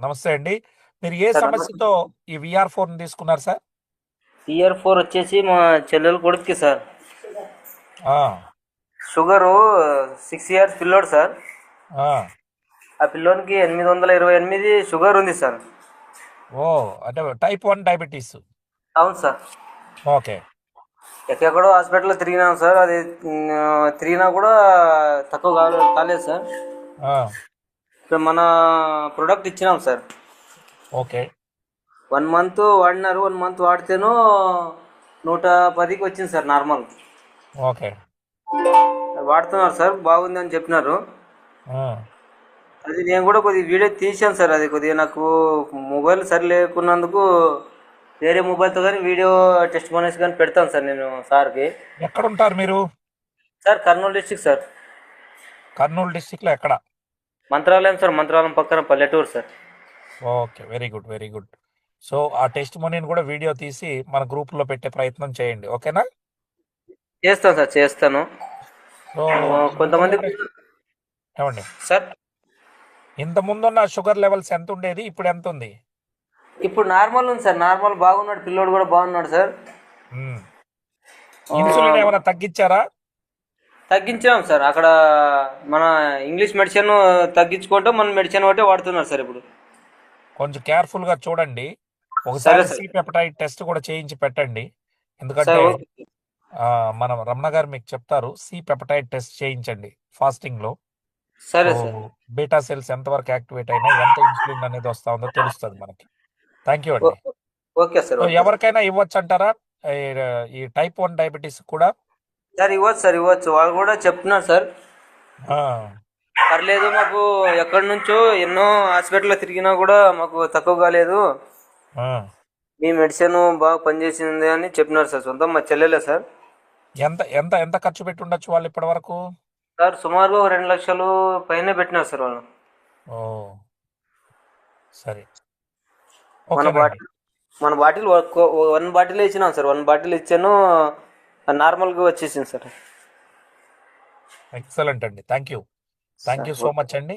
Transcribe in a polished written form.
నమస్తే అండి. మీరు ఏ సార్ నమస్తే. సమస్యతో ఈ VR4 తీసుకున్నారు సార్? ఇయర్ ఫోర్ వచ్చేసి మా చెల్లెలు కొడుక్కి సార్. ఆ! షుగరు 6 ఇయర్స్ పిల్లోడు సార్. ఆ! ఆ పిల్లోనికి 828 షుగర్ ఉంది సార్. ఓహ్! అంటే టైప్ 1 డయాబెటిస్. అవును సార్. ఓకే. ఎక్కడెక్కడో హాస్పిటల్లో తిరిగినాం సార్. అది తిరిగినా కూడా తక్కువ కాలేదు సార్. ఆ! ఇప్పుడు మన ప్రోడక్ట్ ఇచ్చినాం సార్. ఓకే. 1 మంత్ వాడినారు. 1 మంత్ వాడితేనూ 110కి వచ్చింది సార్ నార్మల్. ఓకే. వాడుతున్నారు సార్, బాగుంది అని చెప్పినారు. ఆ! అది నేను కూడా కొద్దిగా వీడియో తీసాను సార్. అది కొద్దిగా నాకు మొబైల్ సరి లేకున్నందుకు వేరే మొబైల్తో కానీ వీడియో టెస్ట్ మనేసి కానీ పెడతాను సార్ నేను సార్కి. ఎక్కడుంటారు మీరు? Sir Kurnool district sir. Kurnool డిస్ట్రిక్ట్‌లో ఎక్కడ? మంత్రాలయం సార్, మంత్రాలయం పక్కన పల్లెటూరు sir. Okay. Very good. Very good. So, ఆ టెస్టిమోనీని కూడా వీడియో తీసి మన గ్రూప్‌లో పెట్టే ప్రయత్నం చేయండి. ఓకేనా? చేస్తాను సార్, చేస్తాను. సో, కొంతమంది ఇంతకుముందు ఏవండి? సార్ ఇంతకుముందున్న షుగర్ లెవెల్స్ ఎంతుండేది? ఇప్పుడు ఎంతుంది? ఇప్పుడు నార్మల్ ఉంది సార్. నార్మల్ బాగున్నాడు, పిల్లోడు కూడా బాగున్నాడు సార్. హ్మ్. ఆ, ఇన్సులిన్ ఏమైనా తగ్గిచ్చారా? తగ్గించాం సార్. అక్కడ మన ఇంగ్లీష్ మెడిసిన్ తగ్గించుకుంటూ మన మెడిసిన్ ఒకటే వాడుతున్నారు సార్ ఇప్పుడు. కొంచెం కేర్ఫుల్‌గా చూడండి. సరే ఒకసారి సార్. సి పెప్టైడ్ టెస్ట్ కూడా చేయించి పెట్టండి. సార్ ఎందుకంటే ఓకే. మన రమణ గారు మీకు చెప్తారు. సి పెప్టైడ్ టెస్ట్ చేయించండి ఫాస్టింగ్‌లో. సో, సరే సార్. బీటా సెల్స్ ఎంతవరకు యాక్టివేట్ అయినాయి, ఎంత ఇన్సులిన్ అనేది వస్తా ఉందో తెలుస్తది మనకి. థాంక్ యూ అండి. ఓ- okay sir, so, okay sir. ఎవరికైనా ఇవ్వచ్చంటారా? ఈ ఈ టైప్ 1 డయాబెటిస్ కూడా? సార్ ఇవ్వచ్చు సార్, ఇవ్వచ్చు. వాళ్ళు కూడా చెప్తున్నారు సార్. ఆ! పర్లేదు, మాకు ఎక్కడి నుంచో ఎన్నో హాస్పిటల్లో తిరిగినా కూడా మాకు తక్కువ కాలేదు. ఆ! మీ మెడిసిన్ బాగా పనిచేసింది అని చెప్పినారు సార్. సొంతం మా చెల్లెలే సార్. ఎంత ఎంత ఎంత ఖర్చు పెట్టుండొచ్చు వాళ్ళు ఇప్పటి వరకు? సార్ సుమారుగా 2 లక్షలు పైన పెట్టినారు సార్ వాళ్ళు. ఓహ్! సరే. మన ఓకేనండి. బాటిల్ మన బాటిల్ 1 బాటిల్ ఇచ్చినాం సార్. 1 బాటిల్ ఇచ్చాను, నార్మల్గా వచ్చేసింది సార్. ఎక్సలెంట్ అండి. Thank you. Thank you sir so okay. Much అండి.